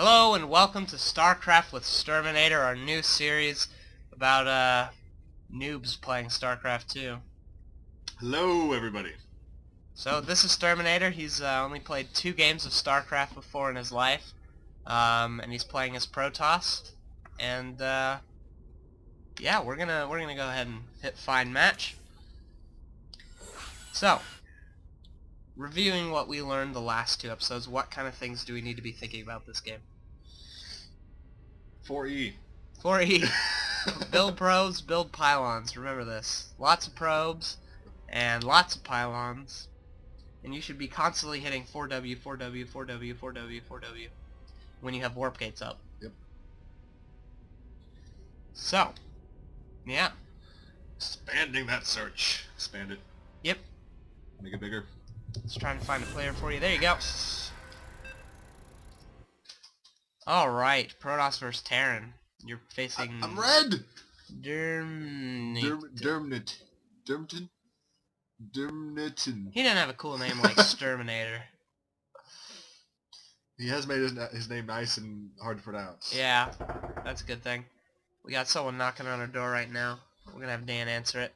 Hello and welcome to Starcraft with Sturminator, our new series about noobs playing Starcraft 2. Hello, everybody. So this is Sturminator. He's only played 2 games of Starcraft before in his life, and he's playing as Protoss. And yeah, we're gonna go ahead and hit find match. So, reviewing what we learned the last 2 episodes, what kind of things do we need to be thinking about this game? 4E. 4E. Build probes, build pylons. Remember this. Lots of probes and lots of pylons. And you should be constantly hitting 4W, 4W, 4W, 4W, 4W when you have warp gates up. Yep. So, yeah. Expanding that search. Expand it. Yep. Make it bigger. Let's try to find a player for you. There you go. Alright, Protoss versus Terran. You're facing... I'm red! Dermniton. Dermniton. He didn't have a cool name like Sturminator. He has made his name nice and hard to pronounce. Yeah, that's a good thing. We got someone knocking on our door right now. We're gonna have Dan answer it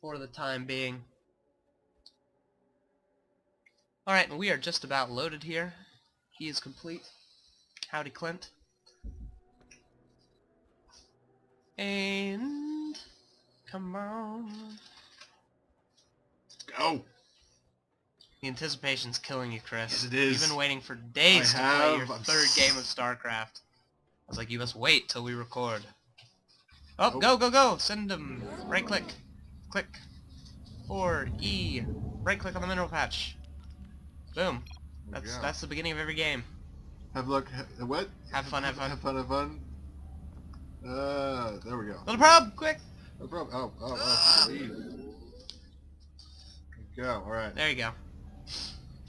for the time being. Alright, and we are just about loaded here. He is complete. Howdy, Clint. And... come on. Go! The anticipation's killing you, Chris. Yes, it is. You've been waiting for days to play your 3rd game of Starcraft. I was like, you must wait till we record. Oh, Nope. go, go, go! Send them. Right click. Click. 4E. Right click on the mineral patch. Boom. That's the beginning of every game. Have luck. What? Have fun, have fun. Have fun, have fun. There we go. Little probe, quick! No problem. Leave. Go, alright. There you go.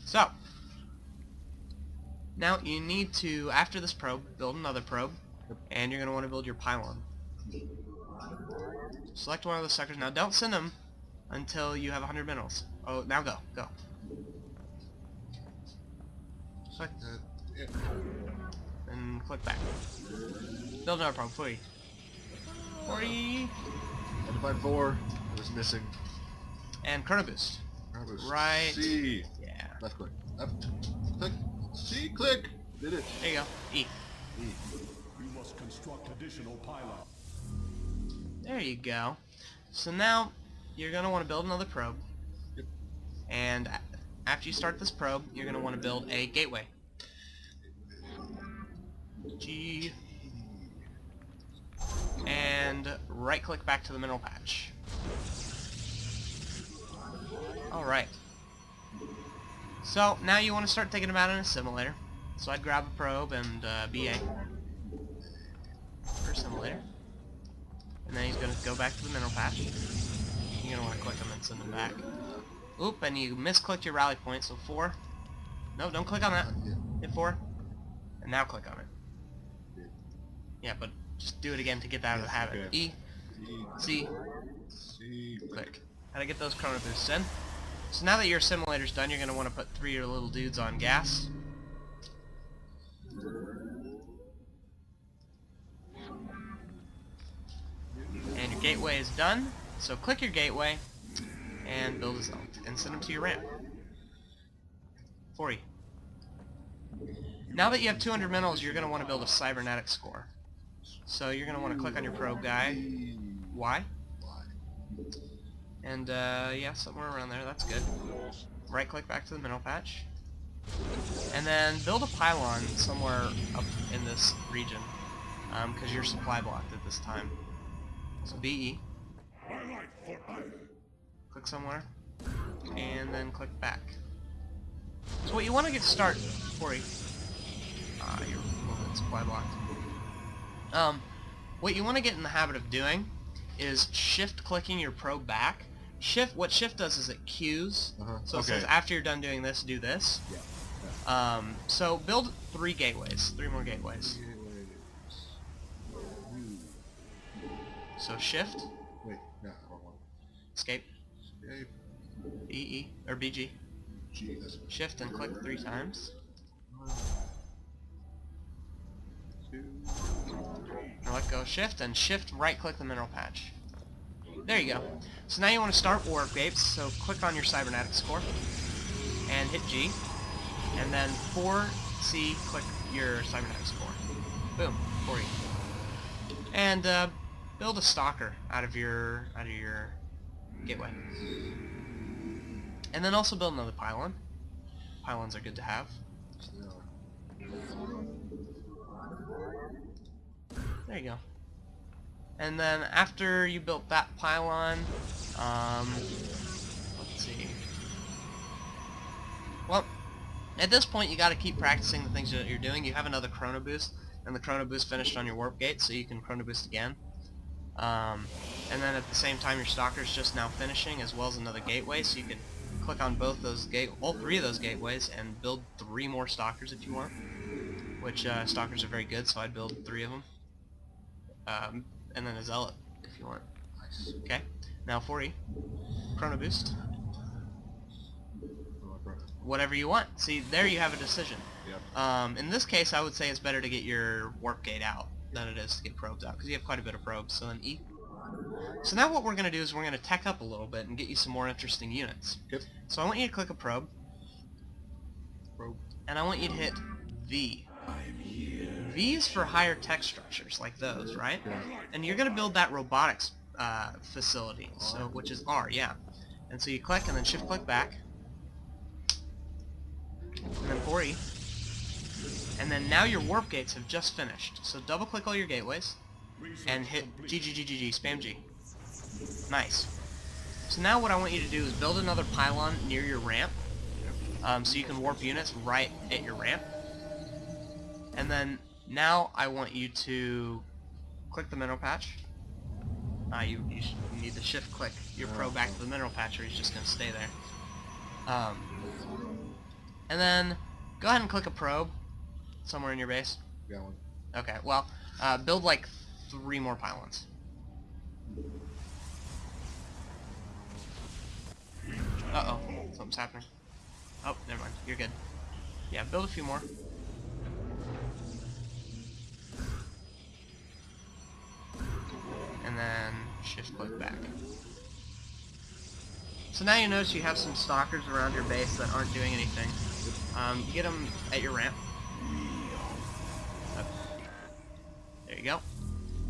So, now you need to, after this probe, build another probe, and you're going to want to build your pylon. Select one of the sectors. Now don't send them until you have 100 minerals. Oh, now go. Go. Select and click back. Build another probe. 40. 40. Had to find 4. It was missing. And chrono boost. Right. C. Yeah. Left click. Left. Click. C. Click. Did it. There you go. E. E. You must construct additional pylons. There you go. So now you're going to want to build another probe. Yep. And after you start this probe, you're going to want to build a gateway. G. And right click back to the mineral patch. Alright. So now you want to start thinking about an assimilator. So I'd grab a probe and BA for assimilator. And then he's going to go back to the mineral patch. You're going to want to click him and send him back. Oop, and you misclicked your rally point, so 4. No, don't click on that. Hit 4. And now click on it. Yeah, but just do it again to get out of the habit. Okay. E, C, C. click. How to get those chrono boosts in. So now that your assimilator's done, you're going to want to put 3 of your little dudes on gas. And your gateway is done. So click your gateway and build a zone and send them to your ramp. 40. Now that you have 200 minerals, you're going to want to build a cybernetic score. So you're going to want to click on your probe guy. Y. And yeah, somewhere around there, that's good. Right click back to the mineral patch. And then build a pylon somewhere up in this region. Because you're supply blocked at this time. So BE. Click somewhere. And then click back. So what you want to get started, Corey. You're a little bit supply blocked. What you want to get in the habit of doing is shift clicking your probe back. What shift does is it queues. So it says after you're done doing this, do this. Yeah. So build 3 gateways, 3 more gateways. So shift. Wait, no, wrong one. Escape. Escape. EE or BG. G. That's Shift and click 3 times. go shift, and shift right click the mineral patch. There you go. So now you want to start warp gates, so click on your cybernetic score, and hit G, and then 4C, click your cybernetic score. Boom, 40. And build a stalker out of your gateway. And then also build another pylon. Pylons are good to have. There you go. And then after you built that pylon, let's see. Well, at this point you got to keep practicing the things that you're doing. You have another chrono boost, and the chrono boost finished on your warp gate, so you can chrono boost again. And then at the same time your stalker's just now finishing, as well as another gateway, so you can click on both those all three of those gateways and build 3 more stalkers if you want. Which stalkers are very good, so I'd build 3 of them. And then a zealot if you want. Nice. Okay, now 4E, chrono boost. Whatever you want. See, there you have a decision. Yep. In this case, I would say it's better to get your warp gate out than it is to get probes out, because you have quite a bit of probes. So then E. So now what we're going to do is we're going to tech up a little bit and get you some more interesting units. Good. So I want you to click a probe. And I want you to hit V. V is for higher tech structures, like those, right? Yeah. And you're going to build that robotics facility, so which is R, yeah. And so you click and then shift click back. And then 4E. And then now your warp gates have just finished. So double click all your gateways and hit G, G, G, G, G, spam G. Nice. So now what I want you to do is build another pylon near your ramp, so you can warp units right at your ramp. And then now I want you to click the mineral patch. You need to shift click your probe back to the mineral patch, or he's just going to stay there. And then go ahead and click a probe somewhere in your base. Got one. Okay, well, build like 3 more pylons. Uh-oh, something's happening. Oh, never mind, you're good. Yeah, build a few more. And then shift click back. So now you notice you have some stalkers around your base that aren't doing anything. You get them at your ramp. There you go.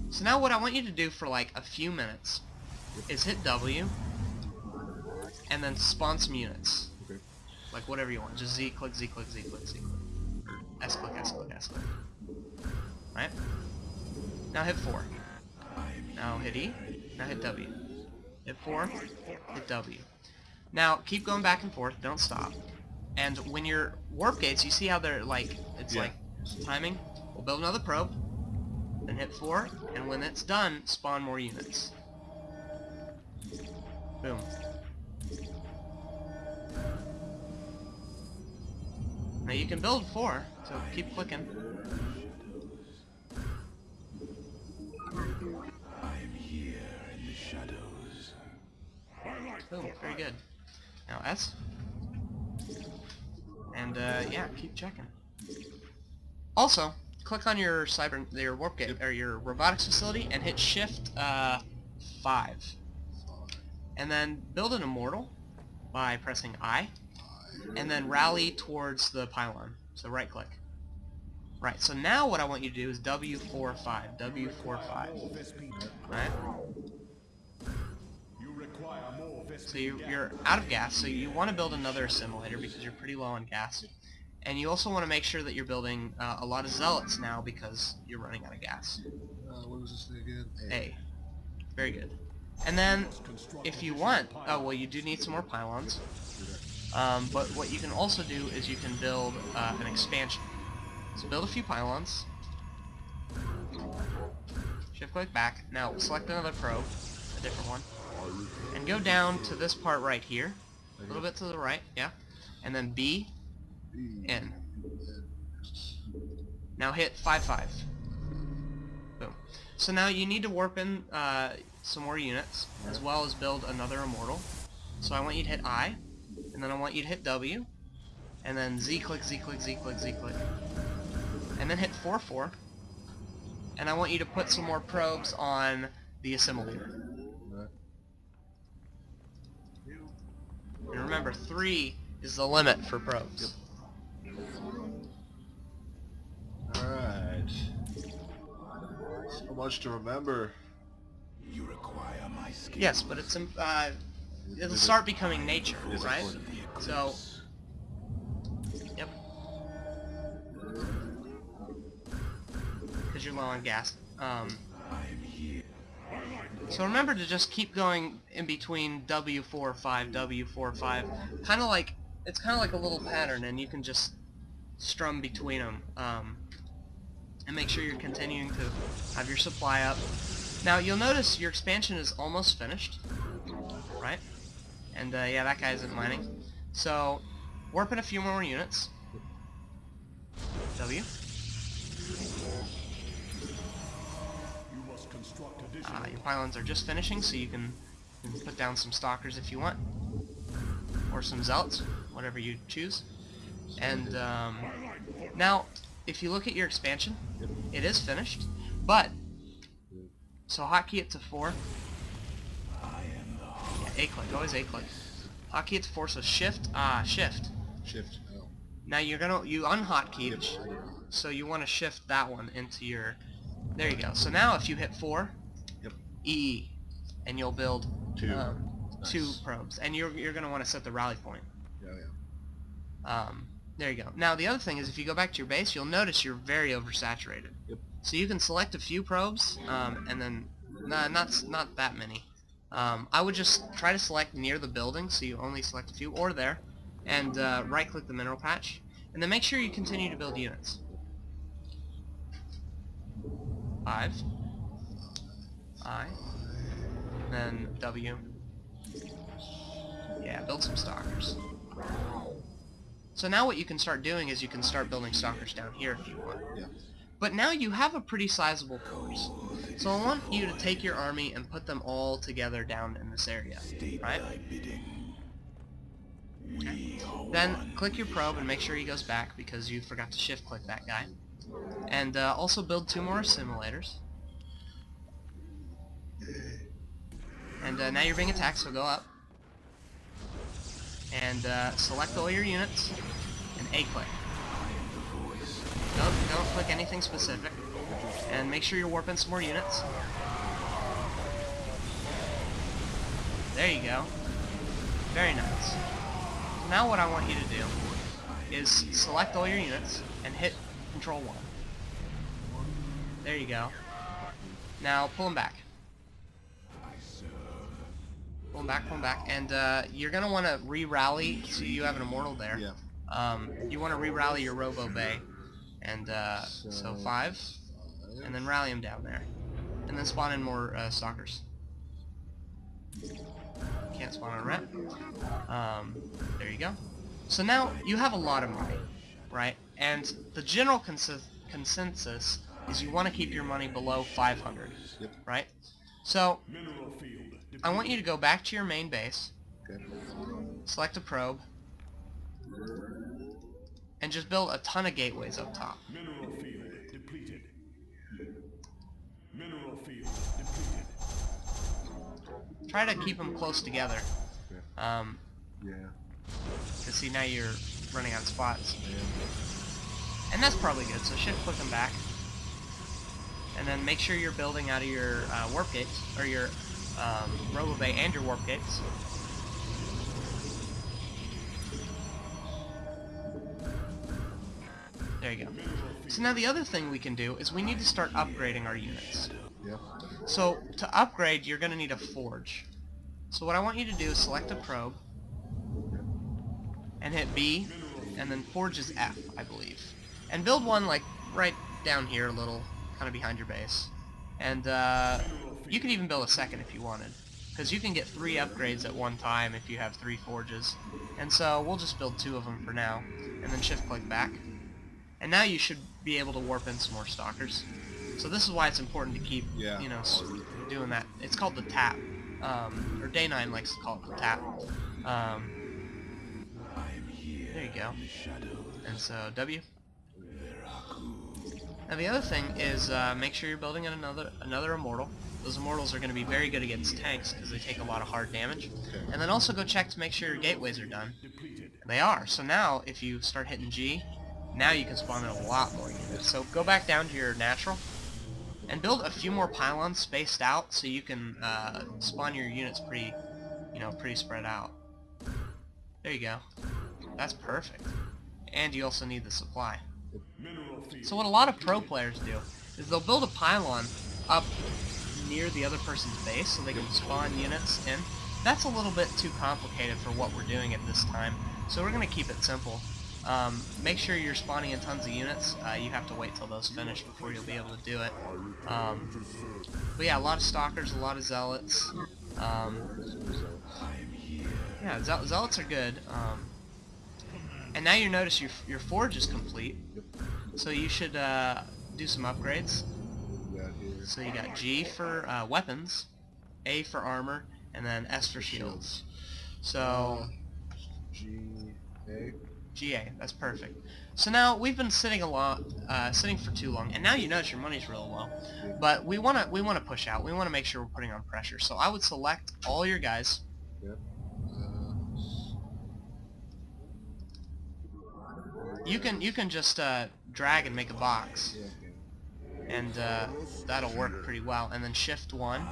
So now what I want you to do for like a few minutes is hit W and then spawn some units. Okay. Like whatever you want. Just Z click, Z click, Z click, Z click. Or S click, S click, S click. Right? Now hit 4. Now hit E. Now hit W. Hit 4. Hit W. Now keep going back and forth. Don't stop. And when your warp gates, you see how they're like, it's like timing? We'll build another probe. Then hit 4, and when it's done, spawn more units. Boom. Now you can build 4, so keep clicking. I'm here in the shadows. Boom, very good. Now S. And yeah, keep checking. Also, click on your warp gate or your robotics facility and hit Shift 5, and then build an immortal by pressing I, and then rally towards the pylon. So right click. Right. So now what I want you to do is W45. W45. Right. So you're out of gas. So you want to build another assimilator because you're pretty low on gas. And you also want to make sure that you're building a lot of zealots now because you're running out of gas. What was this thing again? A. Very good. And then, if you want, oh well, you do need some more pylons. But what you can also do is you can build an expansion. So build a few pylons. Shift click back. Now select another probe, a different one, and go down to this part right here, a little bit to the right, yeah, and then B. N. Now hit 5-5. Boom. So now you need to warp in some more units, as well as build another immortal. So I want you to hit I, and then I want you to hit W, and then Z click, Z click, Z click, Z click, and then hit 4-4, and I want you to put some more probes on the assimilator. Alright. And remember, 3 is the limit for probes. Alright. So much to remember. You require my skill. Yes, but it's it'll start becoming nature, right? So, yep. Because you're low on gas. I'm here. So remember to just keep going in between W4-5, W4-5. Kind of like, it's kind of like a little pattern, and you can just strum between them. And make sure you're continuing to have your supply up. Now you'll notice your expansion is almost finished, right? And yeah, that guy isn't mining. So warp in a few more units. W. You must construct additional. Your pylons are just finishing, so you can put down some stalkers if you want, or some zealots, whatever you choose. And now, if you look at your expansion, it is finished, but so hotkey it to 4. I am the Yeah, A-click, always A-click. Hotkey it to 4, so shift, shift. Shift. Oh. Now you unhotkeyed, so you want to shift that one into your. There you go. So now if you hit 4, Yep. EE, and you'll build 2. Nice. 2 probes, and you're going to want to set the rally point. Yeah. There you go. Now the other thing is, if you go back to your base, you'll notice you're very oversaturated. Yep. So you can select a few probes, and then not that many. I would just try to select near the building, so you only select a few, or there, and right-click the mineral patch, and then make sure you continue to build units. 5. I. Then W. Yeah, build some stalkers. So now what you can start doing is you can start building stalkers down here if you want. Yeah. But now you have a pretty sizable force. So I want you to take your army and put them all together down in this area, right? Okay. Then click your probe and make sure he goes back, because you forgot to shift click that guy. And also build 2 more assimilators. And now you're being attacked, so go up. And select all your units and A-click. Don't click anything specific. And make sure you're warping some more units. There you go. Very nice. Now what I want you to do is select all your units and hit Control 1. There you go. Now pull them back. Pull them back, and you're going to want to re-rally, so you have an immortal there. Yeah. You want to re-rally your Robo Bay, and so 5, and then rally them down there. And then spawn in more stalkers. Can't spawn on a rep. There you go. So now you have a lot of money, right? And the general consensus is you want to keep your money below 500, Yep. right? So Mineral field. I want you to go back to your main base, Okay. select a probe, and just build a ton of gateways up top. Mineral field depleted. Mineral field depleted. Try to keep them close together. Yeah. To see, now you're running out of spots. Yeah. And that's probably good, so shift click them back. And then make sure you're building out of your warp gates, or your Robo Bay and your warp gates. There you go. So now the other thing we can do is we need to start upgrading our units. Yeah. So to upgrade, you're going to need a forge. So what I want you to do is select a probe and hit B, and then forge is F, I believe. And build one like right down here a little, kind of behind your base. And you could even build a second if you wanted, because you can get 3 upgrades at one time if you have 3 forges. And so we'll just build 2 of them for now, and then shift click back. And now you should be able to warp in some more stalkers. So this is why it's important to keep, Yeah. you know, doing that. It's called the tap, or Day9 likes to call it the tap. There you go. And so W. Now the other thing is make sure you're building another immortal. Those immortals are going to be very good against tanks because they take a lot of hard damage. Okay. And then also go check to make sure your gateways are done. And they are. So now if you start hitting G, now you can spawn in a lot more units. So go back down to your natural and build a few more pylons spaced out so you can spawn your units pretty spread out. There you go. That's perfect. And you also need the supply. So what a lot of pro players do is they'll build a pylon up near the other person's base so they can spawn units in. That's a little bit too complicated for what we're doing at this time, so we're going to keep it simple. Make sure you're spawning in tons of units. You have to wait till those finish before you'll be able to do it. But yeah, a lot of stalkers, a lot of zealots. Yeah, zealots are good. And now you notice your forge is complete, so you should do some upgrades. So you got G for weapons, A for armor, and then S for shields. So GA, that's perfect. So now we've been sitting for too long, and now you notice your money's real low. But we wanna push out. We wanna make sure we're putting on pressure. So I would select all your guys. Yep. You can just drag and make a box, and that'll work pretty well. And then shift 1.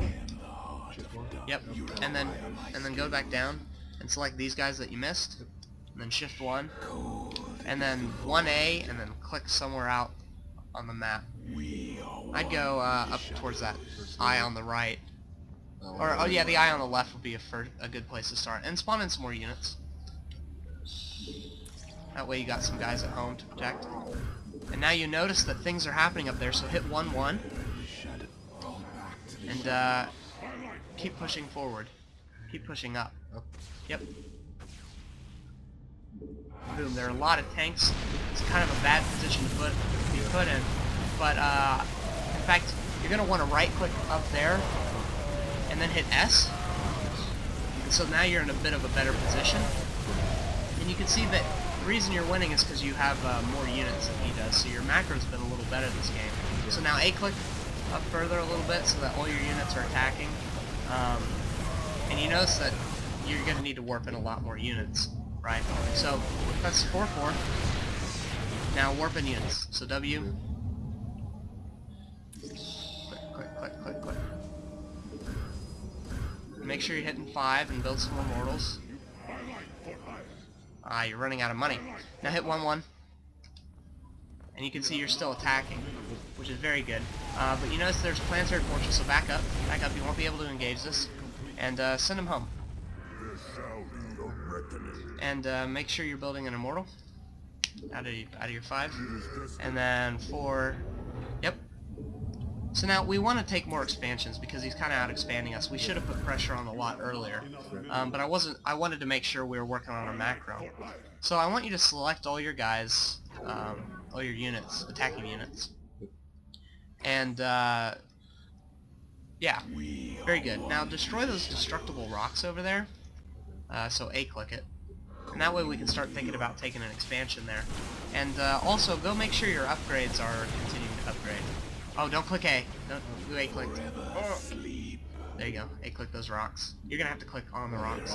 Yep. And then go back down and select these guys that you missed. And then shift 1. And then 1A, and then click somewhere out on the map. I'd go up towards that eye on the right. Or oh yeah, the eye on the left would be a good place to start. And spawn in some more units. That way you got some guys at home to protect. And now you notice that things are happening up there, so hit 1-1. And keep pushing forward. Keep pushing up. Yep. Boom, there are a lot of tanks. It's kind of a bad position to be put in. But in fact, you're going to want to right click up there and then hit S. And so now you're in a bit of a better position. And you can see that the reason you're winning is because you have more units than he does, so your macro's been a little better this game. So now A-click up further a little bit so that all your units are attacking. And you notice that you're going to need to warp in a lot more units, right? So that's 4-4. Now warp in units. So W. Click. Make sure you're hitting 5 and build some more mortals. You're running out of money. Now hit 1-1. And you can see you're still attacking, which is very good. But you notice there's planetary fortress, so back up. You won't be able to engage this. And send him home. And make sure you're building an immortal out of your 5. And then 4. Yep. So now we want to take more expansions because he's kind of out expanding us. We should have put pressure on a lot earlier, but I wanted to make sure we were working on our macro. So I want you to select all your guys, all your units, attacking units, and yeah, very good. Now destroy those destructible rocks over there. So A-click it, and that way we can start thinking about taking an expansion there. And also go make sure your upgrades are continuing to upgrade. Oh, don't click A. Don't do A-click. Oh. There you go. A-click those rocks. You're gonna have to click on the rocks.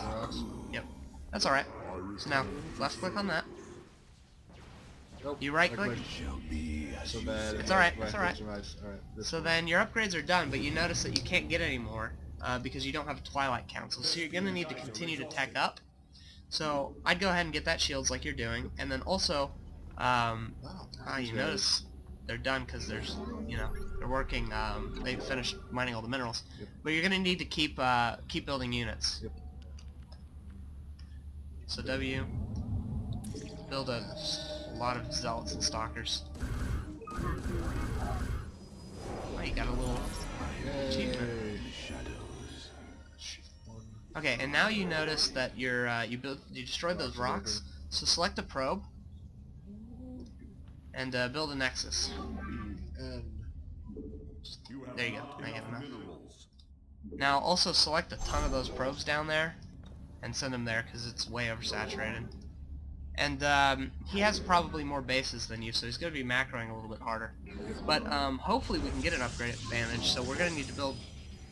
Yep. That's alright. So now, left click on that. Nope. You right click. So bad. It's alright. It's alright. So then your upgrades are done, but you notice that you can't get any more because you don't have a Twilight Council. So you're gonna need to continue to tech up. So I'd go ahead and get that shields like you're doing, and then also, you notice they're done because there's, they're working. They finished mining all the minerals, but you're gonna need to keep building units. So W, build a lot of zealots and stalkers. Oh, you got a little achievement. Okay, and now you notice that you destroyed those rocks. So select a probe and build a nexus. There you go. I get enough. Now also select a ton of those probes down there and send them there because it's way oversaturated. And he has probably more bases than you, so he's going to be macroing a little bit harder. But hopefully we can get an upgrade advantage, so we're going to need to build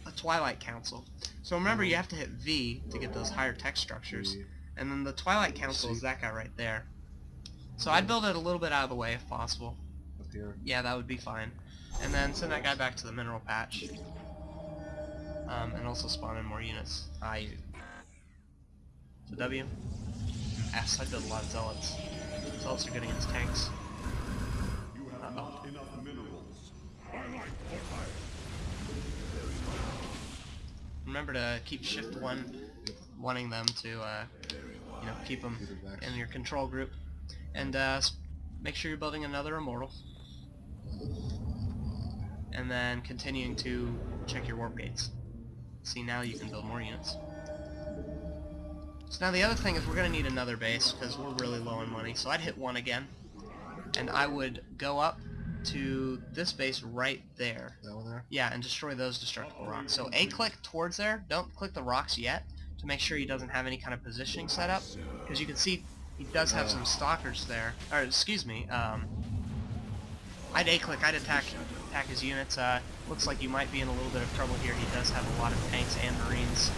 a Twilight Council. So remember, you have to hit V to get those higher tech structures. And then the Twilight Council is that guy right there. So I'd build it a little bit out of the way if possible. Up here. Yeah, that would be fine. And then send that guy back to the mineral patch. And also spawn in more units. So W. S, I build a lot of zealots. Zealots are good against tanks. You have not enough minerals. Remember to keep shift 1, wanting them to, you know, keep them in your control group. And make sure you're building another immortal. And then continuing to check your warp gates. See, now you can build more units. So now the other thing is we're going to need another base because we're really low on money. So I'd hit 1 again. And I would go up to this base right there. That one there? Yeah, and destroy those destructible rocks. So A-click towards there. Don't click the rocks yet to make sure he doesn't have any kind of positioning set up. Because you can see he does have some stalkers there. Or, excuse me, I'd A-click, I'd attack his units. Looks like you might be in a little bit of trouble here. He does have a lot of tanks and marines.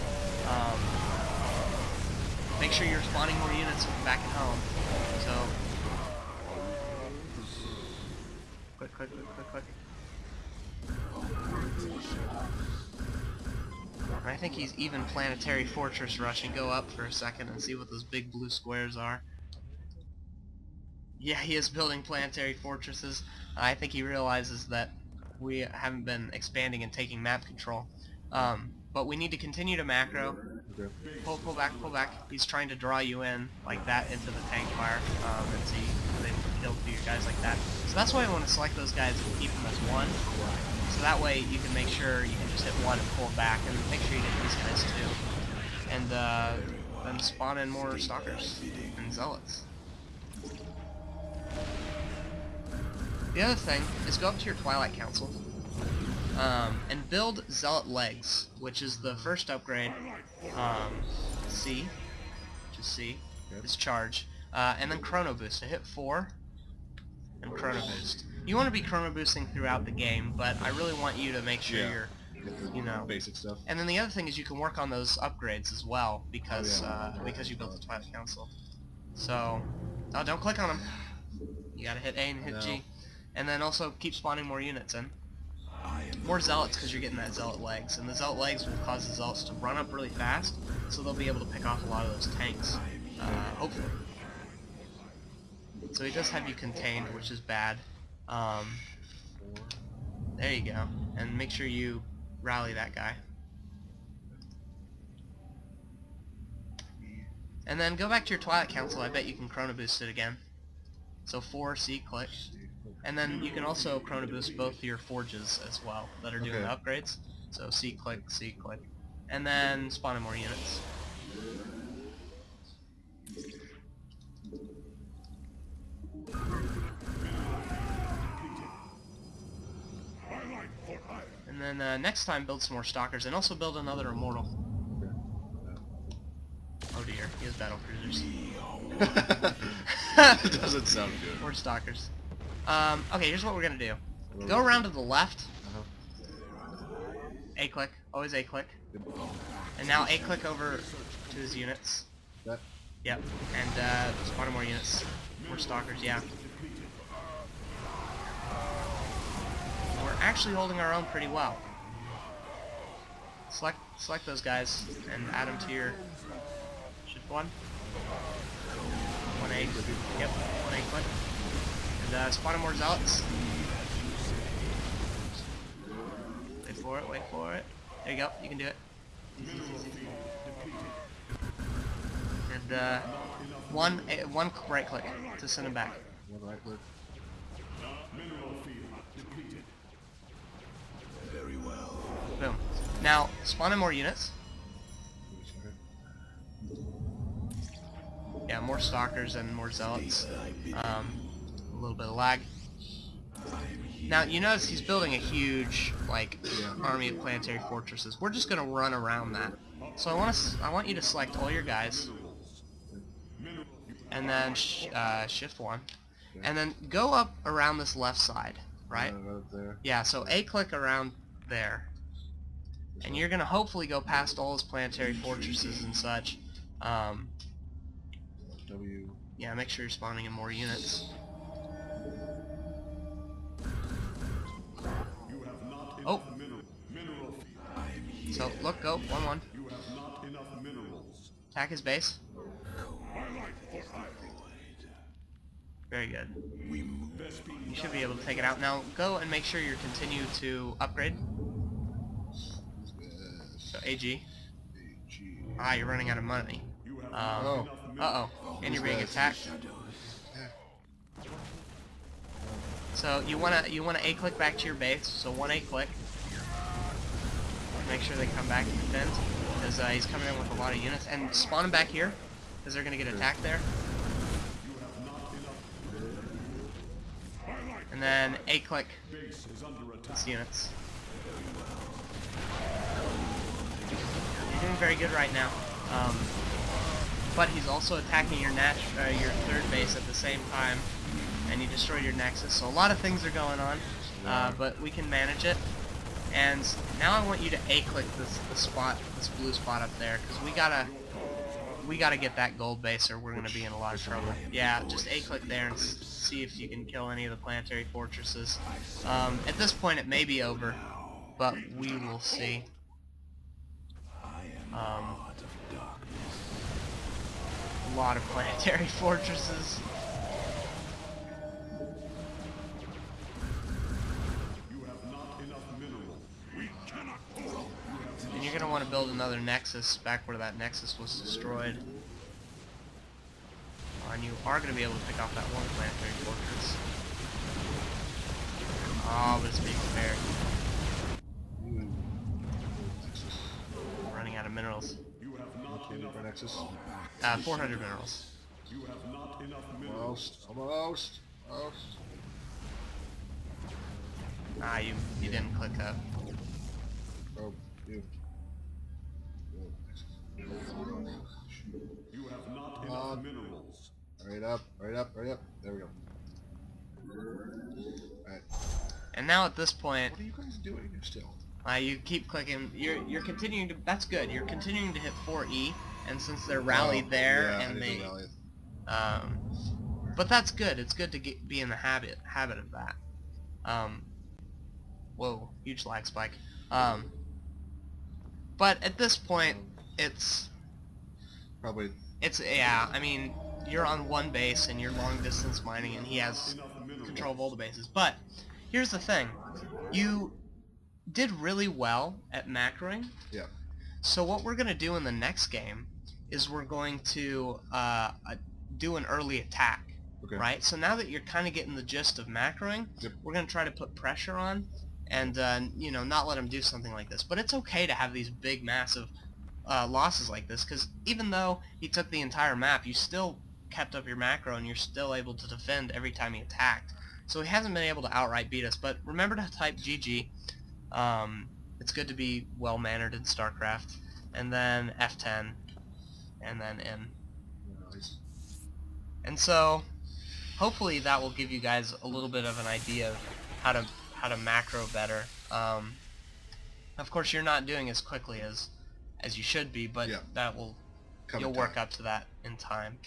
Make sure you're spawning more units back at home. So, click. And I think he's even planetary fortress rushing. Go up for a second and see what those big blue squares are. Yeah, he is building planetary fortresses. I think he realizes that we haven't been expanding and taking map control. But we need to continue to macro. Okay. Pull back. He's trying to draw you in like that into the tank fire. And see if they kill 2 of your guys like that. So that's why I want to select those guys and keep them as 1. So that way you can make sure you can just hit 1 and pull back, and make sure you get these guys too. And then spawn in more stalkers and zealots. The other thing is go up to your Twilight Council and build Zealot Legs, which is the first upgrade. C, just C, is charge, and then Chrono Boost. So hit 4 and Chrono Boost. You want to be Chrono Boosting throughout the game, but I really want you to make sure you're, you know, basic stuff. And then the other thing is you can work on those upgrades as well because because you built the Twilight Council. So, don't click on them. You gotta hit A and hit G. And then also keep spawning more units in. More zealots because you're getting that zealot legs. And the zealot legs will cause the zealots to run up really fast, so they'll be able to pick off a lot of those tanks. Hopefully. So he does have you contained, which is bad. There you go. And make sure you rally that guy. And then go back to your Twilight Council. I bet you can Chrono Boost it again. So 4, C, click. And then you can also Chrono Boost both your forges as well that are doing the upgrades. So C, click. And then spawn in more units. And then next time build some more stalkers and also build another immortal. Oh dear, he has battle cruisers. It doesn't sound good. More stalkers. Okay, here's what we're gonna do. Go around to the left. A-click, always A-click. And now A-click over to his units. That? Yep, and spawn more units. More stalkers, yeah. We're actually holding our own pretty well. Select those guys and add them to your shift 1. 1A. Yep, 1A click. And spawn more zealots. Wait for it. There you go, you can do it. Easy. And one right click to send him back. One right click. Very well. Boom. Now spawn in more units. Yeah, more stalkers and more zealots. A little bit of lag. Now you notice he's building a huge army of planetary fortresses. We're just gonna run around that. So I want you to select all your guys and then shift 1, Okay. and then go up around this left side, right? Right up there. Yeah, so A-click around there, and you're gonna hopefully go past all his planetary fortresses and such. W. Yeah, make sure you're spawning in more units. You have not Oh. enough mineral feed. So look, go 1-1. You have not enough minerals. Attack his base. Very good. You should be able to take it out. Now go and make sure you continue to upgrade. So AG. Ah, you're running out of money. You have Uh-oh. And you're being attacked. So you wanna A-click back to your base. So 1 A-click. Make sure they come back and defend, because he's coming in with a lot of units. And spawn them back here, because they're gonna get attacked there. And then A-click these units. You're doing very good right now. But he's also attacking your your third base at the same time, and you destroyed your nexus. So a lot of things are going on, but we can manage it. And now I want you to A-click this blue spot up there, because we gotta get that gold base, or we're gonna be in a lot of trouble. Yeah, just A-click there and see if you can kill any of the planetary fortresses. At this point, it may be over, but we will see. A lot of planetary fortresses. And you're going to want to build another nexus back where that nexus was destroyed. And you are going to be able to pick off that one planetary fortress. Oh, but it's being spared. Running out of minerals. Nexus. 400 minerals. Almost. Ah, you didn't click up. Oh, you. You have not enough minerals. Hurry up. There we go. Alright. And now at this point, What are you guys doing still? you keep clicking. You're continuing to. That's good. You're continuing to hit 4E, and since they're rallied there, yeah, and I need they, to rally. but that's good. It's good to be in the habit of that. Whoa, huge lag spike. But at this point, Probably. yeah. I mean, you're on one base and you're long distance mining, and he has control of all the bases. But here's the thing: you did really well at macroing. Yeah. So what we're gonna do in the next game is we're going to do an early attack. Okay. Right? So now that you're kind of getting the gist of macroing, Yep. we're going to try to put pressure on and, you know, not let him do something like this. But it's okay to have these big, massive losses like this, because even though he took the entire map, you still kept up your macro and you're still able to defend every time he attacked. So he hasn't been able to outright beat us. But remember to type GG. It's good to be well-mannered in Starcraft. And then F10. And then N. Nice. And so hopefully that will give you guys a little bit of an idea of how to macro better. Of course, you're not doing as quickly as you should be, but Yeah. that will you'll work up to that in time.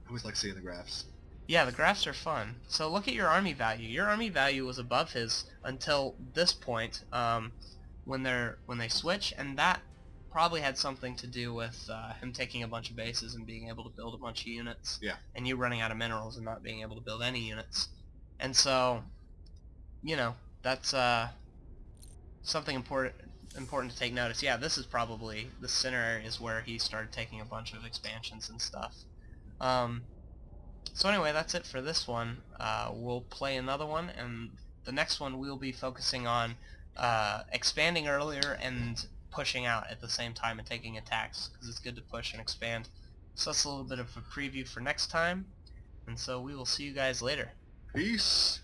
I always like seeing the graphs. Yeah, the graphs are fun. So look at your army value. Your army value was above his until this point, when they switch, and that probably had something to do with him taking a bunch of bases and being able to build a bunch of units. Yeah. And you running out of minerals and not being able to build any units. And so, you know, that's something important to take notice. Yeah, this is probably the center area is where he started taking a bunch of expansions and stuff. So anyway, that's it for this one. We'll play another one, and the next one we'll be focusing on expanding earlier and pushing out at the same time and taking attacks, because it's good to push and expand. So that's a little bit of a preview for next time, and so we will see you guys later. Peace.